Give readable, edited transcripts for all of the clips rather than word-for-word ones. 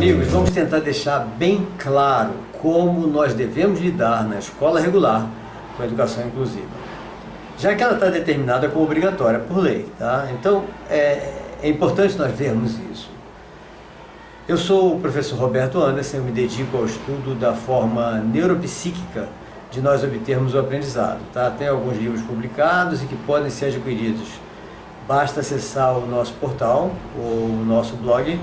amigos, vamos tentar deixar bem claro como nós devemos lidar na escola regular com a educação inclusiva, já que ela está determinada como obrigatória por lei, tá? Então, é importante nós vermos isso. Eu sou o professor Roberto Anderson, eu me dedico ao estudo da forma neuropsíquica de nós obtermos o aprendizado, tá? Tem alguns livros publicados e que podem ser adquiridos. Basta acessar o nosso portal, ou o nosso blog.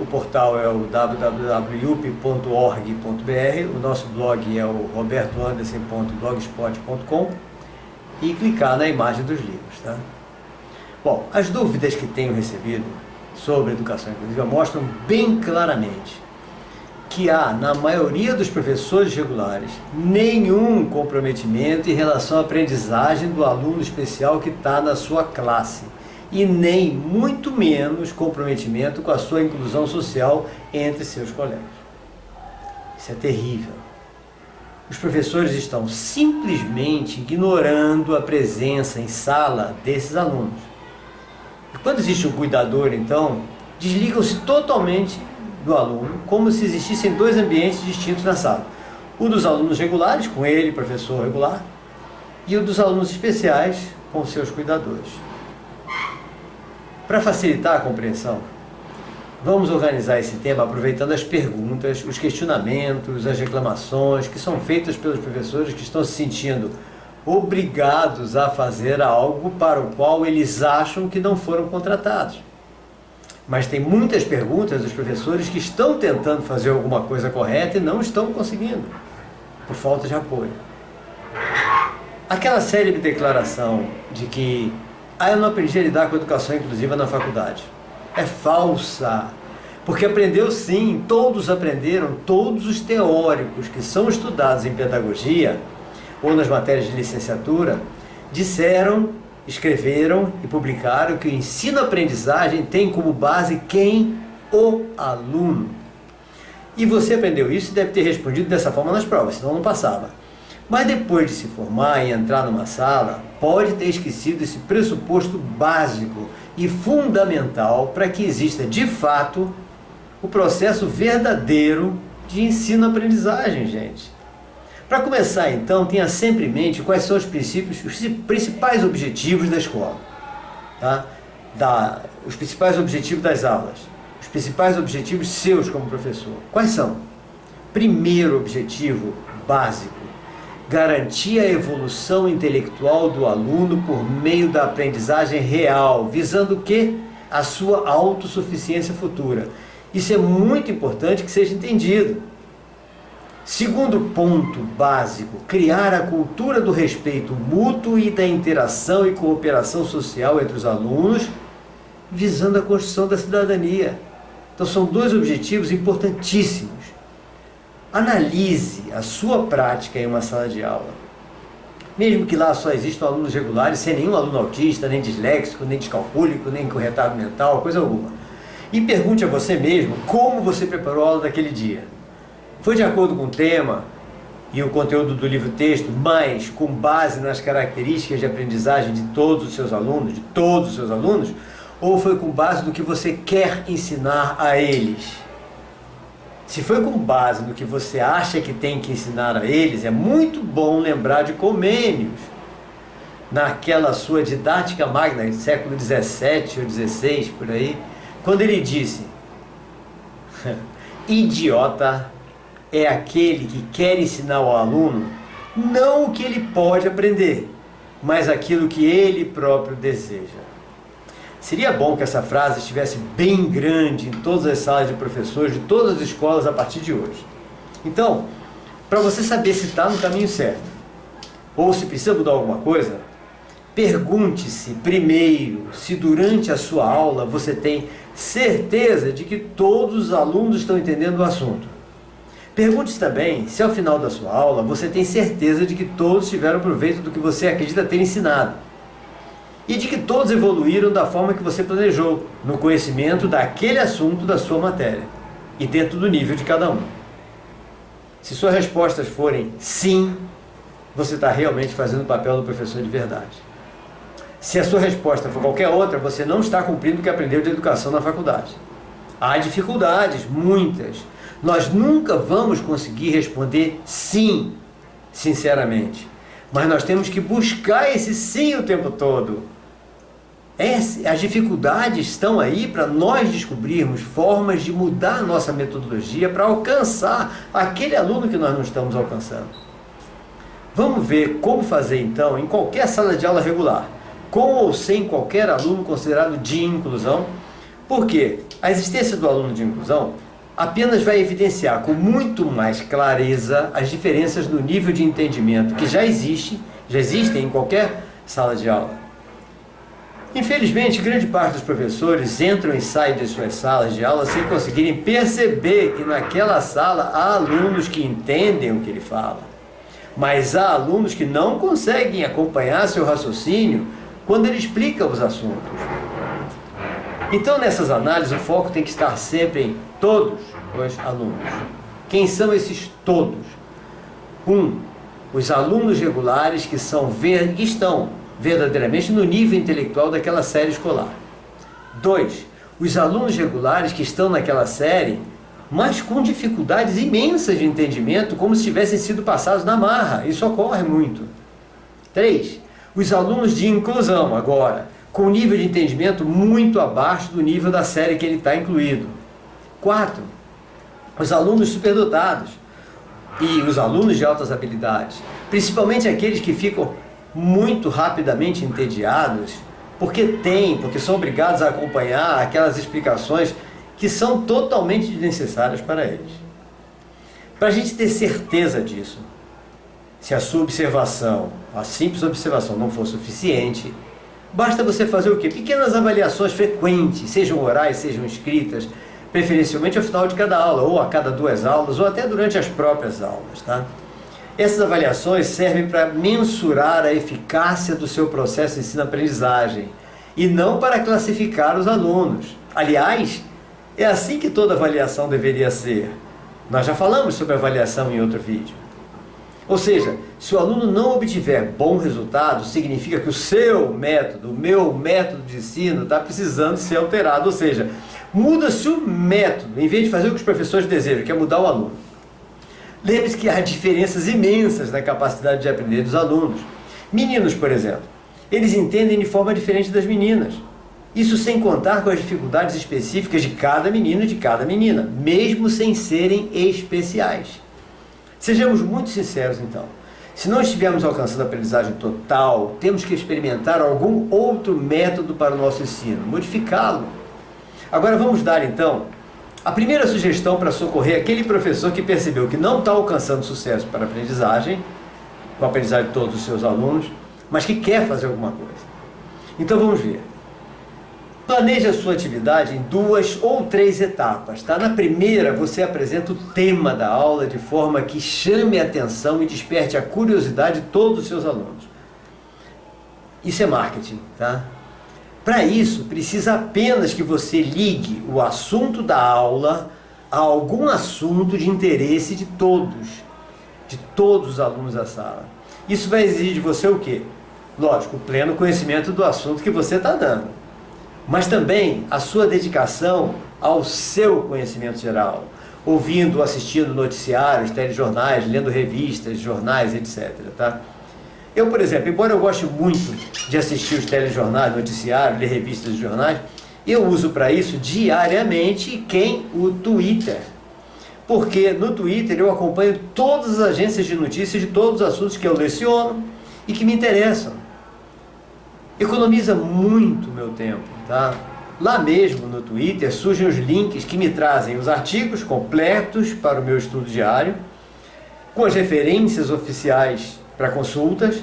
O portal é o www.yup.org.br, o nosso blog é o robertoanderson.blogspot.com e clicar na imagem dos livros, tá? Bom, as dúvidas que tenho recebido sobre educação inclusiva mostram bem claramente que há, na maioria dos professores regulares, nenhum comprometimento em relação à aprendizagem do aluno especial que está na sua classe e nem muito menos comprometimento com a sua inclusão social entre seus colegas. Isso é terrível. Os professores estão simplesmente ignorando a presença em sala desses alunos. E quando existe um cuidador, então, desligam-se totalmente do aluno, como se existissem dois ambientes distintos na sala. O dos alunos regulares, com ele, professor regular, e o dos alunos especiais, com seus cuidadores. Para facilitar a compreensão, vamos organizar esse tema aproveitando as perguntas, os questionamentos, as reclamações que são feitas pelos professores que estão se sentindo obrigados a fazer algo para o qual eles acham que não foram contratados. Mas tem muitas perguntas dos professores que estão tentando fazer alguma coisa correta e não estão conseguindo, por falta de apoio. Aquela célebre declaração de que eu não aprendi a lidar com a educação inclusiva na faculdade é falsa, porque aprendeu sim, todos aprenderam, todos os teóricos que são estudados em pedagogia ou nas matérias de licenciatura disseram, escreveram e publicaram que o ensino-aprendizagem tem como base quem? O aluno. E você aprendeu isso e deve ter respondido dessa forma nas provas, senão não passava. Mas depois de se formar e entrar numa sala, pode ter esquecido esse pressuposto básico e fundamental para que exista de fato o processo verdadeiro de ensino-aprendizagem, gente. Para começar, então, tenha sempre em mente quais são os princípios, os principais objetivos da escola, tá? Os principais objetivos das aulas, os principais objetivos seus como professor. Quais são? Primeiro objetivo básico: garantir a evolução intelectual do aluno por meio da aprendizagem real, visando o quê? A sua autossuficiência futura. Isso é muito importante que seja entendido. Segundo ponto básico: criar a cultura do respeito mútuo e da interação e cooperação social entre os alunos, visando a construção da cidadania. Então são dois objetivos importantíssimos. Analise a sua prática em uma sala de aula. Mesmo que lá só existam alunos regulares, sem nenhum aluno autista, nem disléxico, nem descalcúlico, nem com retardo mental, coisa alguma. E pergunte a você mesmo como você preparou a aula daquele dia. Foi de acordo com o tema e o conteúdo do livro-texto, mas com base nas características de aprendizagem de todos os seus alunos, ou foi com base no que você quer ensinar a eles? Se foi com base no que você acha que tem que ensinar a eles, é muito bom lembrar de Comênios, naquela sua didática magna, do século 17 ou 16, por aí, quando ele disse: idiota é aquele que quer ensinar ao aluno não o que ele pode aprender, mas aquilo que ele próprio deseja. Seria bom que essa frase estivesse bem grande em todas as salas de professores de todas as escolas a partir de hoje. Então, para você saber se está no caminho certo ou se precisa mudar alguma coisa, pergunte-se primeiro se durante a sua aula você tem certeza de que todos os alunos estão entendendo o assunto. Pergunte-se também se ao final da sua aula você tem certeza de que todos tiveram proveito do que você acredita ter ensinado e de que todos evoluíram da forma que você planejou, no conhecimento daquele assunto da sua matéria e dentro do nível de cada um. Se suas respostas forem sim, você está realmente fazendo o papel do professor de verdade. Se a sua resposta for qualquer outra, você não está cumprindo o que aprendeu de educação na faculdade. Há dificuldades, muitas. Nós nunca vamos conseguir responder sim, sinceramente. Mas nós temos que buscar esse sim o tempo todo. As dificuldades estão aí para nós descobrirmos formas de mudar a nossa metodologia para alcançar aquele aluno que nós não estamos alcançando. Vamos ver como fazer então em qualquer sala de aula regular, com ou sem qualquer aluno considerado de inclusão, porque a existência do aluno de inclusão apenas vai evidenciar com muito mais clareza as diferenças no nível de entendimento que já existem em qualquer sala de aula. Infelizmente, grande parte dos professores entram e saem de suas salas de aula sem conseguirem perceber que naquela sala há alunos que entendem o que ele fala, mas há alunos que não conseguem acompanhar seu raciocínio quando ele explica os assuntos. Então, nessas análises, o foco tem que estar sempre em todos os alunos. Quem são esses todos? 1. Os alunos regulares que estão verdadeiramente no nível intelectual daquela série escolar. 2. Os alunos regulares que estão naquela série, mas com dificuldades imensas de entendimento, como se tivessem sido passados na marra. Isso ocorre muito. 3. Os alunos de inclusão, agora, com nível de entendimento muito abaixo do nível da série que ele está incluído. 4. Os alunos superdotados e os alunos de altas habilidades, principalmente aqueles que ficam muito rapidamente entediados, porque são obrigados a acompanhar aquelas explicações que são totalmente desnecessárias para eles. Para a gente ter certeza disso, se a sua observação, a simples observação não for suficiente, basta você fazer o quê? Pequenas avaliações frequentes, sejam orais, sejam escritas, preferencialmente ao final de cada aula, ou a cada 2 aulas, ou até durante as próprias aulas, tá? Essas avaliações servem para mensurar a eficácia do seu processo de ensino-aprendizagem e não para classificar os alunos. Aliás, é assim que toda avaliação deveria ser. Nós já falamos sobre avaliação em outro vídeo. Ou seja, se o aluno não obtiver bom resultado, significa que o seu método, o meu método de ensino está precisando ser alterado. Ou seja, muda-se o método, em vez de fazer o que os professores desejam, que é mudar o aluno. Lembre-se que há diferenças imensas na capacidade de aprender dos alunos. Meninos, por exemplo, eles entendem de forma diferente das meninas. Isso sem contar com as dificuldades específicas de cada menino e de cada menina, mesmo sem serem especiais. Sejamos muito sinceros, então. Se não estivermos alcançando a aprendizagem total, temos que experimentar algum outro método para o nosso ensino, modificá-lo. Agora vamos dar, então, a primeira sugestão para socorrer aquele professor que percebeu que não está alcançando sucesso para a aprendizagem, com a aprendizagem de todos os seus alunos, mas que quer fazer alguma coisa. Então vamos ver. Planeje a sua atividade em 2 ou 3 etapas, tá? Na primeira, você apresenta o tema da aula de forma que chame a atenção e desperte a curiosidade de todos os seus alunos. Isso é marketing, tá? Para isso, precisa apenas que você ligue o assunto da aula a algum assunto de interesse de todos os alunos da sala. Isso vai exigir de você o quê? Lógico, o pleno conhecimento do assunto que você está dando, mas também a sua dedicação ao seu conhecimento geral, ouvindo, assistindo noticiários, telejornais, lendo revistas, jornais, etc. Tá? Eu, por exemplo, embora eu goste muito de assistir os telejornais, noticiários, ler revistas e jornais, eu uso para isso diariamente o Twitter. Porque no Twitter eu acompanho todas as agências de notícias de todos os assuntos que eu leciono e que me interessam. Economiza muito meu tempo, tá? Lá mesmo no Twitter surgem os links que me trazem os artigos completos para o meu estudo diário, com as referências oficiais para consultas,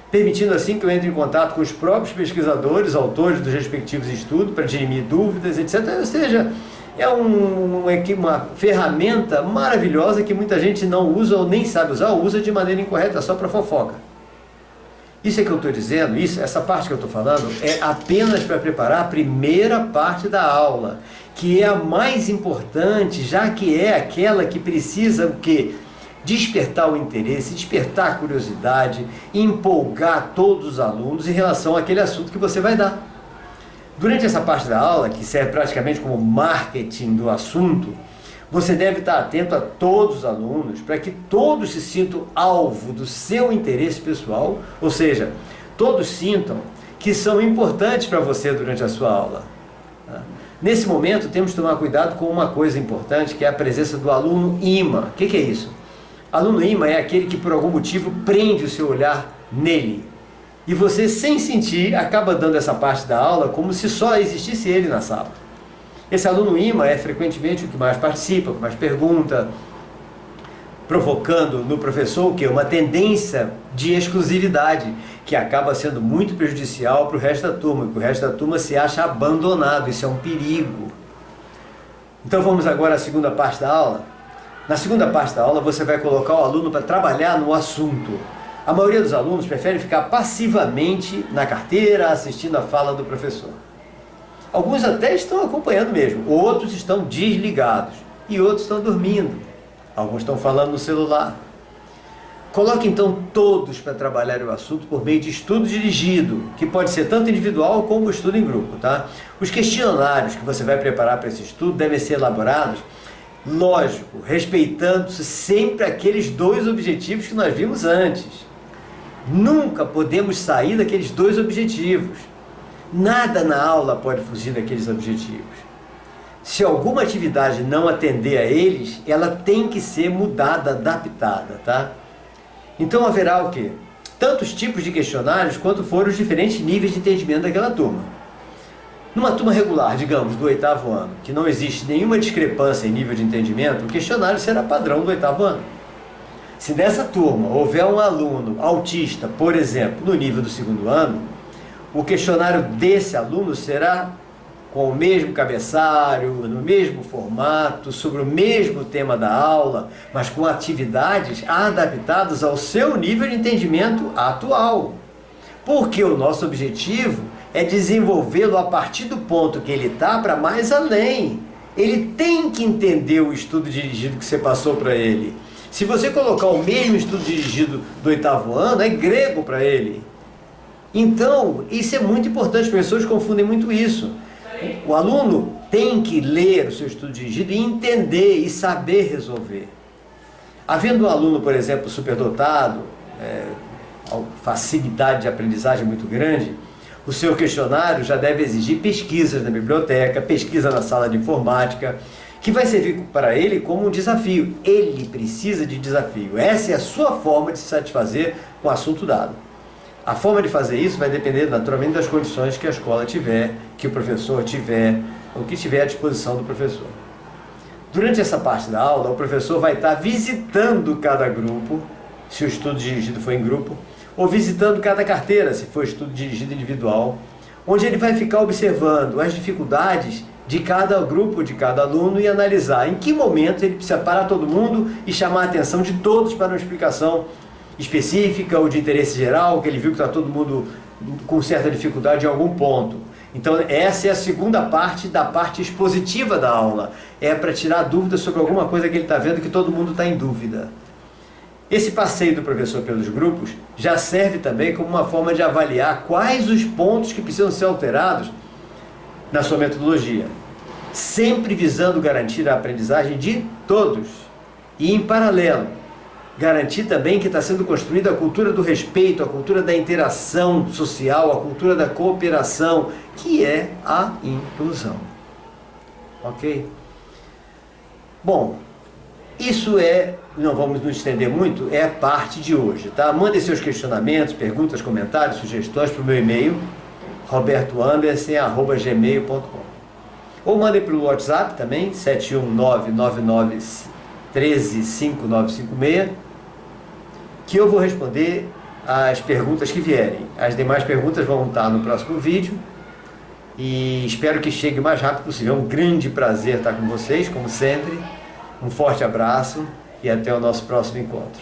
permitindo assim que eu entre em contato com os próprios pesquisadores, autores dos respectivos estudos, para dirimir dúvidas, etc. Ou seja, é uma ferramenta maravilhosa que muita gente não usa ou nem sabe usar, ou usa de maneira incorreta, só para fofoca. Isso é que eu estou dizendo, essa parte que eu estou falando, é apenas para preparar a primeira parte da aula, que é a mais importante, já que é aquela que precisa o quê? Despertar o interesse, despertar a curiosidade, empolgar todos os alunos em relação àquele assunto que você vai dar. Durante essa parte da aula, que serve praticamente como marketing do assunto, você deve estar atento a todos os alunos para que todos se sintam alvo do seu interesse pessoal, ou seja, todos sintam que são importantes para você durante a sua aula. Nesse momento, temos que tomar cuidado com uma coisa importante, que é a presença do aluno imã. O que é isso? Aluno imã é aquele que por algum motivo prende o seu olhar nele. E você, sem sentir, acaba dando essa parte da aula como se só existisse ele na sala. Esse aluno imã é frequentemente o que mais participa, o que mais pergunta, provocando no professor o quê? Uma tendência de exclusividade, que acaba sendo muito prejudicial para o resto da turma, porque o resto da turma se acha abandonado. Isso é um perigo. Então vamos agora à segunda parte da aula. Na segunda parte da aula você vai colocar o aluno para trabalhar no assunto. A maioria dos alunos prefere ficar passivamente na carteira assistindo a fala do professor. Alguns até estão acompanhando mesmo, outros estão desligados e outros estão dormindo. Alguns estão falando no celular. Coloque então todos para trabalhar o assunto por meio de estudo dirigido, que pode ser tanto individual como estudo em grupo, tá? Os questionários que você vai preparar para esse estudo devem ser elaborados, lógico, respeitando-se sempre aqueles dois objetivos que nós vimos antes. Nunca podemos sair daqueles dois objetivos. Nada na aula pode fugir daqueles objetivos. Se alguma atividade não atender a eles, ela tem que ser mudada, adaptada, tá? Então haverá o quê? Tantos tipos de questionários quanto forem os diferentes níveis de entendimento daquela turma. Numa turma regular, digamos, do 8º ano, que não existe nenhuma discrepância em nível de entendimento, o questionário será padrão do 8º ano. Se nessa turma houver um aluno autista, por exemplo, no nível do 2º ano, o questionário desse aluno será com o mesmo cabeçalho, no mesmo formato, sobre o mesmo tema da aula, mas com atividades adaptadas ao seu nível de entendimento atual. Porque o nosso objetivo é desenvolvê-lo a partir do ponto que ele está para mais além. Ele tem que entender o estudo dirigido que você passou para ele. Se você colocar o mesmo estudo dirigido do 8º ano, é grego para ele. Então, isso é muito importante, as pessoas confundem muito isso. O aluno tem que ler o seu estudo dirigido e entender e saber resolver. Havendo um aluno, por exemplo, superdotado, facilidade de aprendizagem muito grande, o seu questionário já deve exigir pesquisas na biblioteca, pesquisa na sala de informática, que vai servir para ele como um desafio. Ele precisa de desafio. Essa é a sua forma de se satisfazer com o assunto dado. A forma de fazer isso vai depender naturalmente das condições que a escola tiver, que o professor tiver, ou que tiver à disposição do professor. Durante essa parte da aula, o professor vai estar visitando cada grupo, se o estudo dirigido for em grupo, ou visitando cada carteira, se for estudo dirigido individual, onde ele vai ficar observando as dificuldades de cada grupo, de cada aluno, e analisar em que momento ele precisa parar todo mundo e chamar a atenção de todos para uma explicação específica ou de interesse geral, que ele viu que está todo mundo com certa dificuldade em algum ponto. Então essa é a segunda parte da parte expositiva da aula, é para tirar dúvidas sobre alguma coisa que ele está vendo que todo mundo está em dúvida. Esse passeio do professor pelos grupos já serve também como uma forma de avaliar quais os pontos que precisam ser alterados na sua metodologia, sempre visando garantir a aprendizagem de todos e, em paralelo, garantir também que está sendo construída a cultura do respeito, a cultura da interação social, a cultura da cooperação, que é a inclusão. Ok? Bom, isso não vamos nos estender muito, é a parte de hoje, tá? Mandem seus questionamentos, perguntas, comentários, sugestões para o meu e-mail, robertoanderson@gmail.com, ou mandem pelo WhatsApp também, 71999135956, que eu vou responder as perguntas que vierem. As demais perguntas vão estar no próximo vídeo e espero que chegue o mais rápido possível. É um grande prazer estar com vocês, como sempre. Um forte abraço e até o nosso próximo encontro.